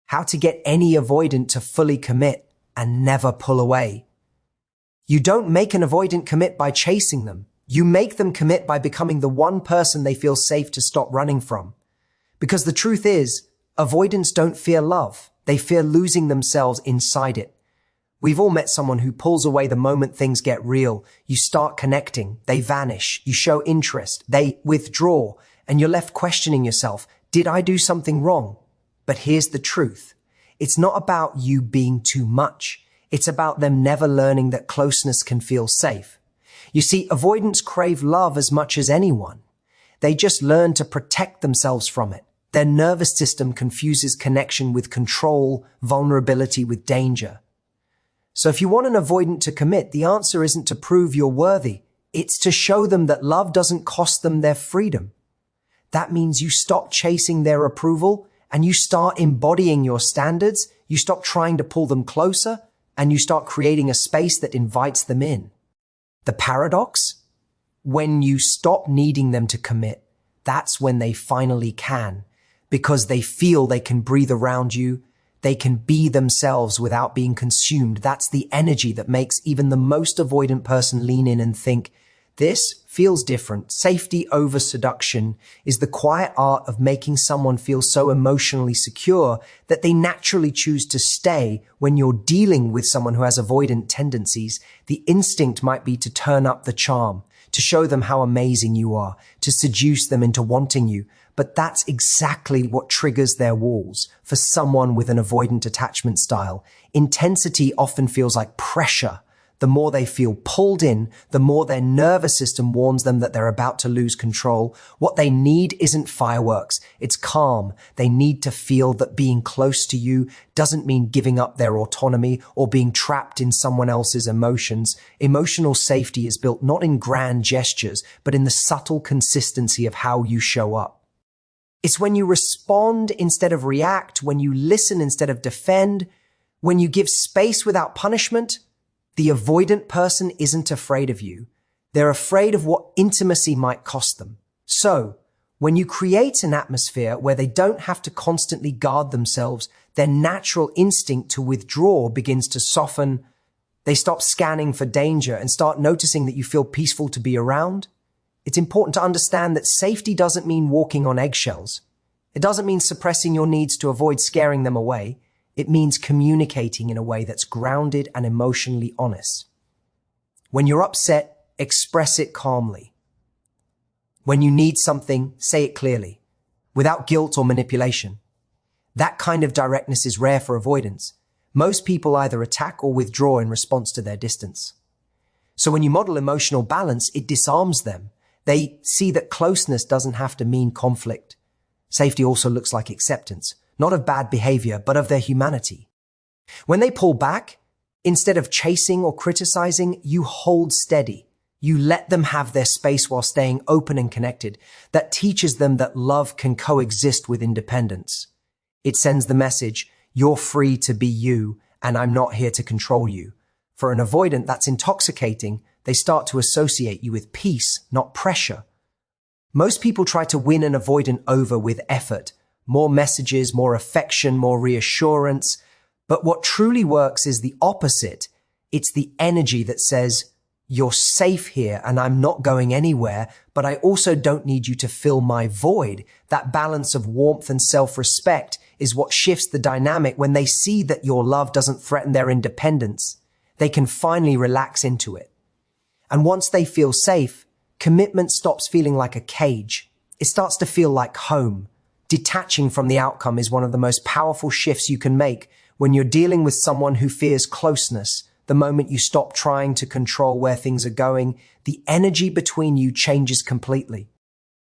how to get any avoidant to fully commit and never pull away. You don't make an avoidant commit by chasing them. You make them commit by becoming the one person they feel safe to stop running from. Because the truth is, avoidants don't fear love. They fear losing themselves inside it. We've all met someone who pulls away the moment things get real. You start connecting, they vanish. You show interest, they withdraw, and you're left questioning yourself, did I do something wrong? But here's the truth. It's not about you being too much. It's about them never learning that closeness can feel safe. You see, avoidants crave love as much as anyone. They just learn to protect themselves from it. Their nervous system confuses connection with control, vulnerability with danger. So if you want an avoidant to commit, the answer isn't to prove you're worthy. It's to show them that love doesn't cost them their freedom. That means you stop chasing their approval and you start embodying your standards. You stop trying to pull them closer and you start creating a space that invites them in. The paradox? When you stop needing them to commit, that's when they finally can, because they feel they can breathe around you. They can be themselves without being consumed. That's the energy that makes even the most avoidant person lean in and think, this feels different. Safety over seduction is the quiet art of making someone feel so emotionally secure that they naturally choose to stay. When you're dealing with someone who has avoidant tendencies, the instinct might be to turn up the charm, to show them how amazing you are, to seduce them into wanting you. But that's exactly what triggers their walls. For someone with an avoidant attachment style, intensity often feels like pressure. The more they feel pulled in, the more their nervous system warns them that they're about to lose control. What they need isn't fireworks, it's calm. They need to feel that being close to you doesn't mean giving up their autonomy or being trapped in someone else's emotions. Emotional safety is built not in grand gestures, but in the subtle consistency of how you show up. It's when you respond instead of react, when you listen instead of defend, when you give space without punishment. The avoidant person isn't afraid of you. They're afraid of what intimacy might cost them. So, when you create an atmosphere where they don't have to constantly guard themselves, their natural instinct to withdraw begins to soften. They stop scanning for danger and start noticing that you feel peaceful to be around. It's important to understand that safety doesn't mean walking on eggshells. It doesn't mean suppressing your needs to avoid scaring them away. It means communicating in a way that's grounded and emotionally honest. When you're upset, express it calmly. When you need something, say it clearly, without guilt or manipulation. That kind of directness is rare for avoidance. Most people either attack or withdraw in response to their distance. So when you model emotional balance, it disarms them. They see that closeness doesn't have to mean conflict. Safety also looks like acceptance. Not of bad behavior, but of their humanity. When they pull back, instead of chasing or criticizing, you hold steady. You let them have their space while staying open and connected. That teaches them that love can coexist with independence. It sends the message, you're free to be you, and I'm not here to control you. For an avoidant, that's intoxicating. They start to associate you with peace, not pressure. Most people try to win an avoidant over with effort. More messages, more affection, more reassurance. But what truly works is the opposite. It's the energy that says, you're safe here and I'm not going anywhere, but I also don't need you to fill my void. That balance of warmth and self-respect is what shifts the dynamic. When they see that your love doesn't threaten their independence, they can finally relax into it. And once they feel safe, commitment stops feeling like a cage. It starts to feel like home. Detaching from the outcome is one of the most powerful shifts you can make when you're dealing with someone who fears closeness. The moment you stop trying to control where things are going, the energy between you changes completely.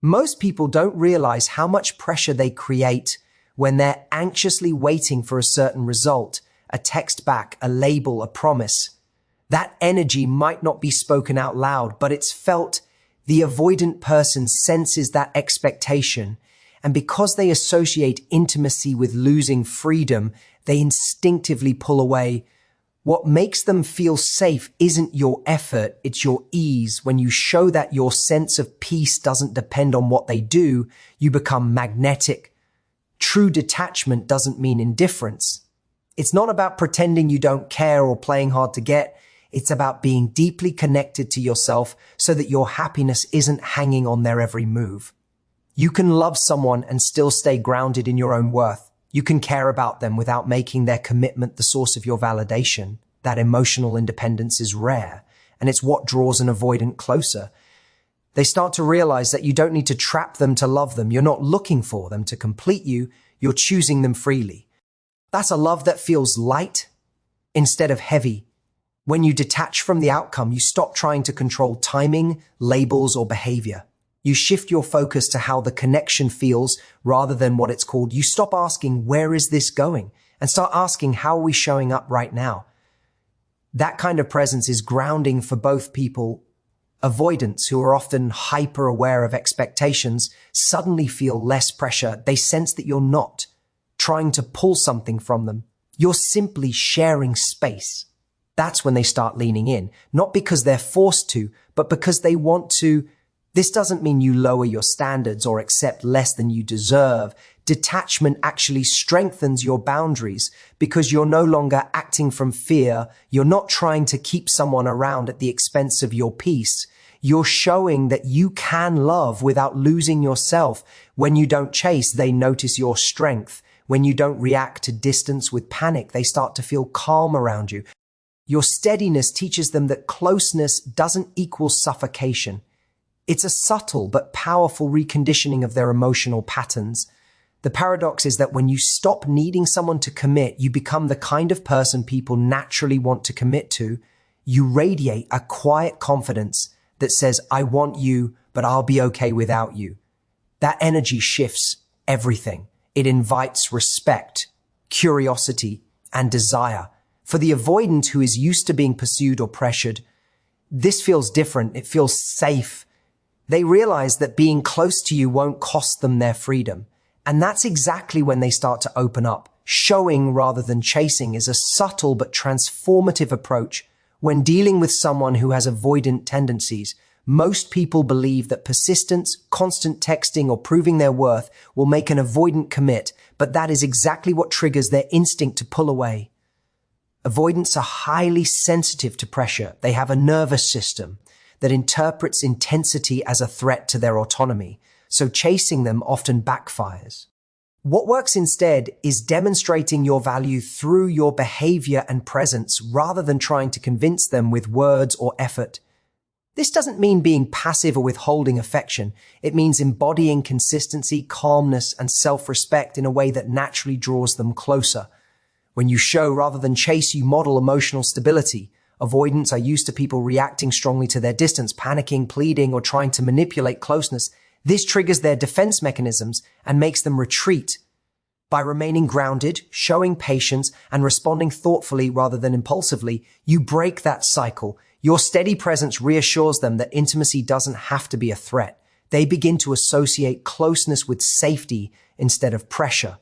Most people don't realize how much pressure they create when they're anxiously waiting for a certain result, a text back, a label, a promise. That energy might not be spoken out loud, but it's felt. The avoidant person senses that expectation. And because they associate intimacy with losing freedom, they instinctively pull away. What makes them feel safe isn't your effort, it's your ease. When you show that your sense of peace doesn't depend on what they do, you become magnetic. True detachment doesn't mean indifference. It's not about pretending you don't care or playing hard to get. It's about being deeply connected to yourself so that your happiness isn't hanging on their every move. You can love someone and still stay grounded in your own worth. You can care about them without making their commitment the source of your validation. That emotional independence is rare, and it's what draws an avoidant closer. They start to realize that you don't need to trap them to love them. You're not looking for them to complete you. You're choosing them freely. That's a love that feels light instead of heavy. When you detach from the outcome, you stop trying to control timing, labels, or behavior. You shift your focus to how the connection feels rather than what it's called. You stop asking, where is this going? And start asking, how are we showing up right now? That kind of presence is grounding for both people. Avoidants, who are often hyper aware of expectations, suddenly feel less pressure. They sense that you're not trying to pull something from them. You're simply sharing space. That's when they start leaning in, not because they're forced to, but because they want to. This doesn't mean you lower your standards or accept less than you deserve. Detachment actually strengthens your boundaries because you're no longer acting from fear. You're not trying to keep someone around at the expense of your peace. You're showing that you can love without losing yourself. When you don't chase, they notice your strength. When you don't react to distance with panic, they start to feel calm around you. Your steadiness teaches them that closeness doesn't equal suffocation. It's a subtle but powerful reconditioning of their emotional patterns. The paradox is that when you stop needing someone to commit, you become the kind of person people naturally want to commit to. You radiate a quiet confidence that says, I want you, but I'll be okay without you. That energy shifts everything. It invites respect, curiosity, and desire. For the avoidant who is used to being pursued or pressured, this feels different. It feels safe. They realize that being close to you won't cost them their freedom. And that's exactly when they start to open up. Showing rather than chasing is a subtle but transformative approach. When dealing with someone who has avoidant tendencies, most people believe that persistence, constant texting, or proving their worth will make an avoidant commit, but that is exactly what triggers their instinct to pull away. Avoidants are highly sensitive to pressure. They have a nervous system that interprets intensity as a threat to their autonomy, so chasing them often backfires. What works instead is demonstrating your value through your behavior and presence rather than trying to convince them with words or effort. This doesn't mean being passive or withholding affection. It means embodying consistency, calmness, and self-respect in a way that naturally draws them closer. When you show rather than chase, you model emotional stability. Avoidants are used to people reacting strongly to their distance, panicking, pleading, or trying to manipulate closeness. This triggers their defense mechanisms and makes them retreat. By remaining grounded, showing patience, and responding thoughtfully rather than impulsively, you break that cycle. Your steady presence reassures them that intimacy doesn't have to be a threat. They begin to associate closeness with safety instead of pressure.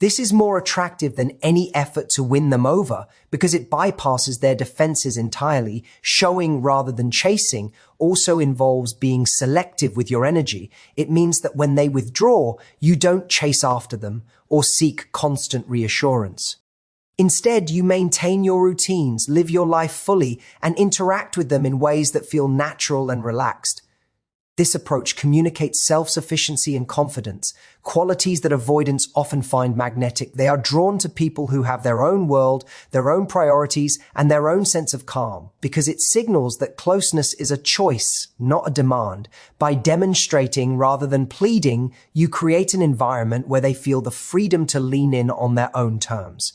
This is more attractive than any effort to win them over because it bypasses their defenses entirely. Showing rather than chasing also involves being selective with your energy. It means that when they withdraw, you don't chase after them or seek constant reassurance. Instead, you maintain your routines, live your life fully, and interact with them in ways that feel natural and relaxed. This approach communicates self-sufficiency and confidence, qualities that avoidants often find magnetic. They are drawn to people who have their own world, their own priorities, and their own sense of calm, because it signals that closeness is a choice, not a demand. By demonstrating rather than pleading, you create an environment where they feel the freedom to lean in on their own terms.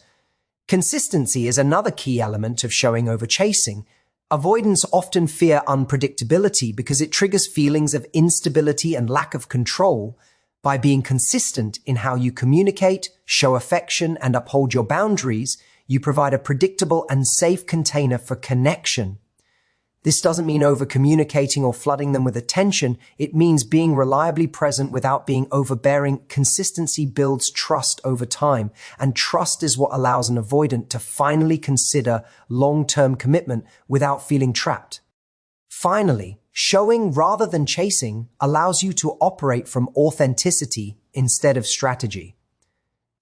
Consistency is another key element of showing over chasing. Avoidants often fear unpredictability because it triggers feelings of instability and lack of control. By being consistent in how you communicate, show affection, and uphold your boundaries, you provide a predictable and safe container for connection. This doesn't mean over-communicating or flooding them with attention. It means being reliably present without being overbearing. Consistency builds trust over time, and trust is what allows an avoidant to finally consider long-term commitment without feeling trapped. Finally, showing rather than chasing allows you to operate from authenticity instead of strategy.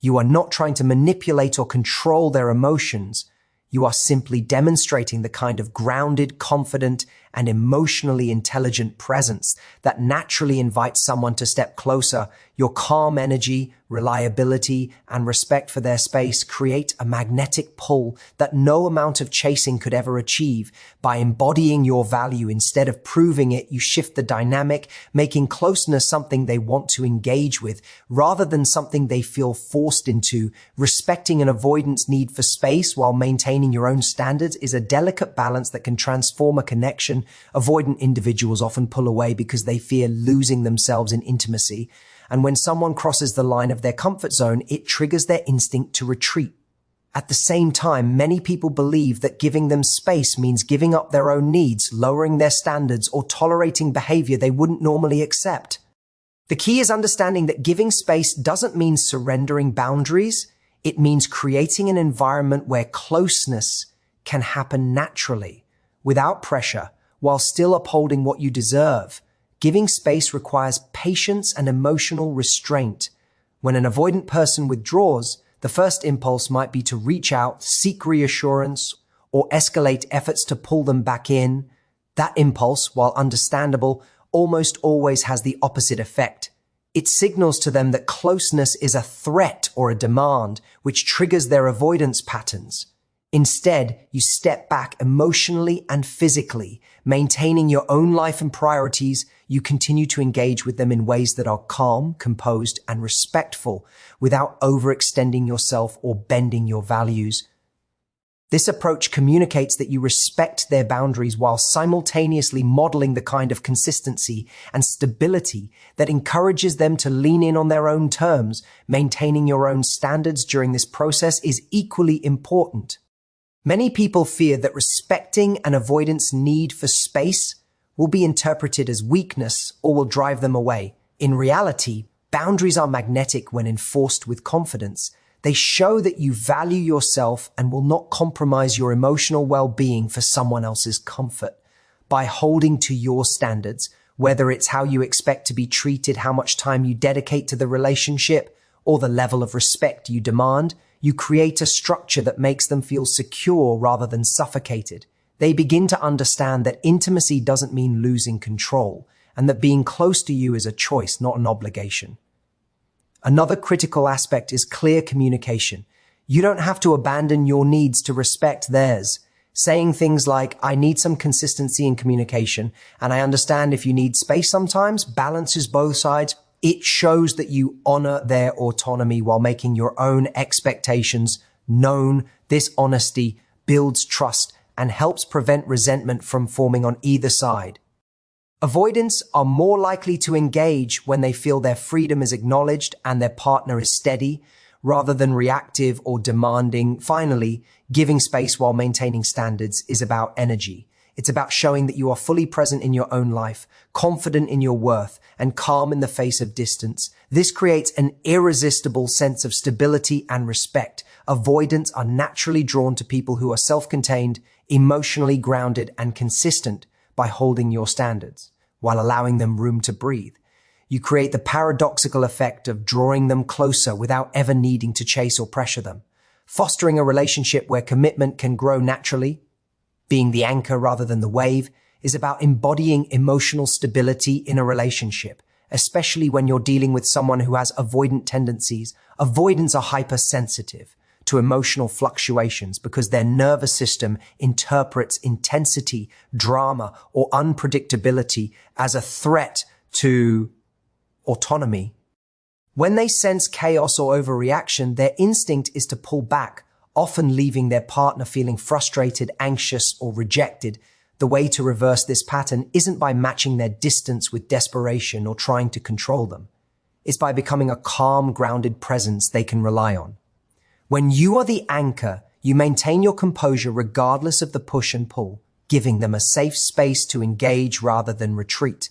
You are not trying to manipulate or control their emotions. You are simply demonstrating the kind of grounded, confident, and emotionally intelligent presence that naturally invites someone to step closer. Your calm energy, reliability, and respect for their space create a magnetic pull that no amount of chasing could ever achieve. By embodying your value instead of proving it, you shift the dynamic, making closeness something they want to engage with rather than something they feel forced into. Respecting an avoidance need for space while maintaining your own standards is a delicate balance that can transform a connection. Avoidant individuals often pull away because they fear losing themselves in intimacy. And when someone crosses the line of their comfort zone, it triggers their instinct to retreat. At the same time, many people believe that giving them space means giving up their own needs, lowering their standards, or tolerating behavior they wouldn't normally accept. The key is understanding that giving space doesn't mean surrendering boundaries. It means creating an environment where closeness can happen naturally, without pressure, while still upholding what you deserve. Giving space requires patience and emotional restraint. When an avoidant person withdraws, the first impulse might be to reach out, seek reassurance, or escalate efforts to pull them back in. That impulse, while understandable, almost always has the opposite effect. It signals to them that closeness is a threat or a demand, which triggers their avoidance patterns. Instead, you step back emotionally and physically, maintaining your own life and priorities. You continue to engage with them in ways that are calm, composed, and respectful without overextending yourself or bending your values. This approach communicates that you respect their boundaries while simultaneously modeling the kind of consistency and stability that encourages them to lean in on their own terms. Maintaining your own standards during this process is equally important. Many people fear that respecting an avoidance need for space will be interpreted as weakness or will drive them away. In reality, boundaries are magnetic when enforced with confidence. They show that you value yourself and will not compromise your emotional well-being for someone else's comfort. By holding to your standards, whether it's how you expect to be treated, how much time you dedicate to the relationship, or the level of respect you demand, you create a structure that makes them feel secure rather than suffocated. They begin to understand that intimacy doesn't mean losing control, and that being close to you is a choice, not an obligation. Another critical aspect is clear communication. You don't have to abandon your needs to respect theirs. Saying things like, I need some consistency in communication, and I understand if you need space sometimes, balances both sides. It shows that you honor their autonomy while making your own expectations known. This honesty builds trust and helps prevent resentment from forming on either side. Avoidants are more likely to engage when they feel their freedom is acknowledged and their partner is steady, rather than reactive or demanding. Finally, giving space while maintaining standards is about energy. It's about showing that you are fully present in your own life, confident in your worth, and calm in the face of distance. This creates an irresistible sense of stability and respect. Avoidants are naturally drawn to people who are self-contained, emotionally grounded, and consistent by holding your standards, while allowing them room to breathe. You create the paradoxical effect of drawing them closer without ever needing to chase or pressure them. Fostering a relationship where commitment can grow naturally, being the anchor rather than the wave, is about embodying emotional stability in a relationship, especially when you're dealing with someone who has avoidant tendencies. Avoidants are hypersensitive to emotional fluctuations because their nervous system interprets intensity, drama, or unpredictability as a threat to autonomy. When they sense chaos or overreaction, their instinct is to pull back, often leaving their partner feeling frustrated, anxious, or rejected. The way to reverse this pattern isn't by matching their distance with desperation or trying to control them. It's by becoming a calm, grounded presence they can rely on. When you are the anchor, you maintain your composure regardless of the push and pull, giving them a safe space to engage rather than retreat.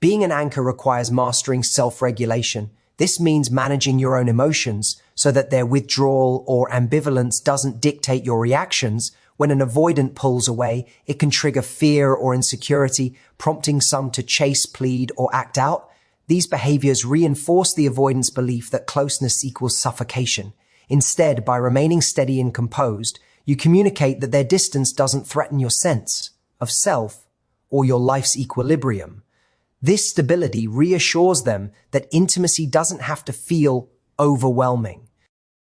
Being an anchor requires mastering self-regulation. This means managing your own emotions so that their withdrawal or ambivalence doesn't dictate your reactions. When an avoidant pulls away, it can trigger fear or insecurity, prompting some to chase, plead, or act out. These behaviors reinforce the avoidance belief that closeness equals suffocation. Instead, by remaining steady and composed, you communicate that their distance doesn't threaten your sense of self or your life's equilibrium. This stability reassures them that intimacy doesn't have to feel overwhelming.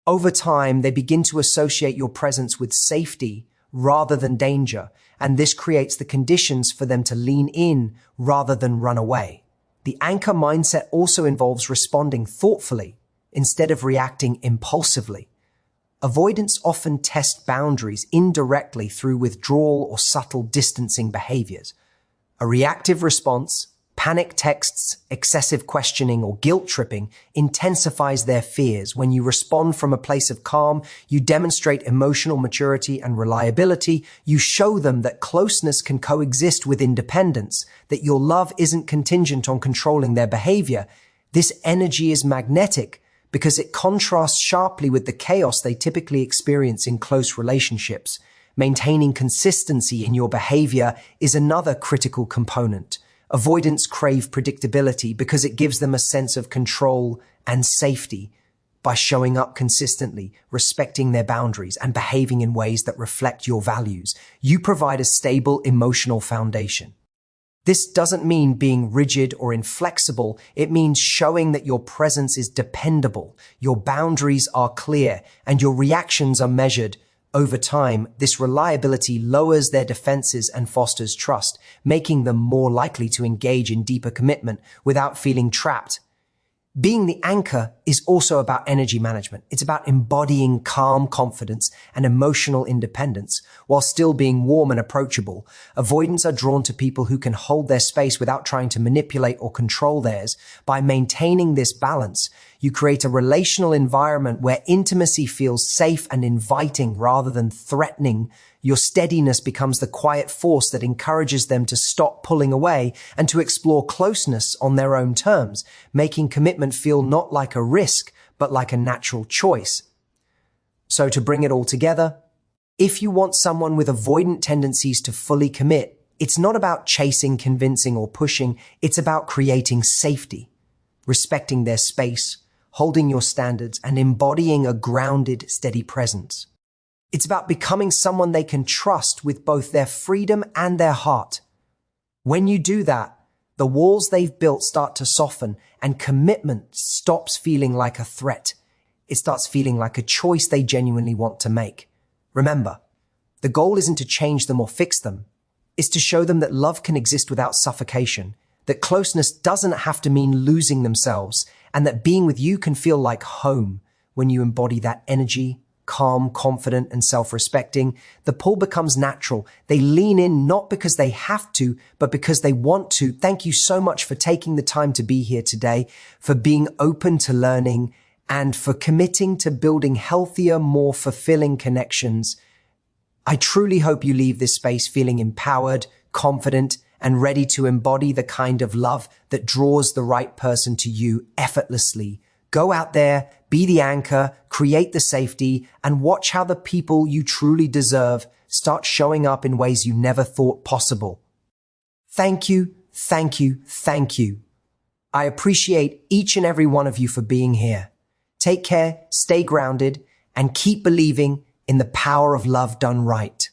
Over time, they begin to associate your presence with safety rather than danger, and this creates the conditions for them to lean in rather than run away. The anchor mindset also involves responding thoughtfully instead of reacting impulsively. Avoidants often test boundaries indirectly through withdrawal or subtle distancing behaviors. A reactive response, panic texts, excessive questioning, or guilt tripping intensifies their fears. When you respond from a place of calm, you demonstrate emotional maturity and reliability. You show them that closeness can coexist with independence, that your love isn't contingent on controlling their behavior. This energy is magnetic because it contrasts sharply with the chaos they typically experience in close relationships. Maintaining consistency in your behavior is another critical component. Avoidants crave predictability because it gives them a sense of control and safety. By showing up consistently, respecting their boundaries, and behaving in ways that reflect your values, you provide a stable emotional foundation. This doesn't mean being rigid or inflexible. It means showing that your presence is dependable, your boundaries are clear, and your reactions are measured. Over time, this reliability lowers their defenses and fosters trust, making them more likely to engage in deeper commitment without feeling trapped. Being the anchor is also about energy management. It's about embodying calm confidence and emotional independence while still being warm and approachable. Avoidants are drawn to people who can hold their space without trying to manipulate or control theirs. By maintaining this balance, you create a relational environment where intimacy feels safe and inviting rather than threatening. Your steadiness becomes the quiet force that encourages them to stop pulling away and to explore closeness on their own terms, making commitment feel not like a risk, but like a natural choice. So to bring it all together, if you want someone with avoidant tendencies to fully commit, it's not about chasing, convincing, or pushing. It's about creating safety, respecting their space, holding your standards, and embodying a grounded, steady presence. It's about becoming someone they can trust with both their freedom and their heart. When you do that, the walls they've built start to soften and commitment stops feeling like a threat. It starts feeling like a choice they genuinely want to make. Remember, the goal isn't to change them or fix them. It's to show them that love can exist without suffocation, that closeness doesn't have to mean losing themselves, and that being with you can feel like home when you embody that energy. Calm, confident, and self-respecting, the pull becomes natural. They lean in not because they have to, but because they want to. Thank you so much for taking the time to be here today, for being open to learning, and for committing to building healthier, more fulfilling connections. I truly hope you leave this space feeling empowered, confident, and ready to embody the kind of love that draws the right person to you effortlessly. Go out there, be the anchor, create the safety, and watch how the people you truly deserve start showing up in ways you never thought possible. Thank you, thank you, thank you. I appreciate each and every one of you for being here. Take care, stay grounded, and keep believing in the power of love done right.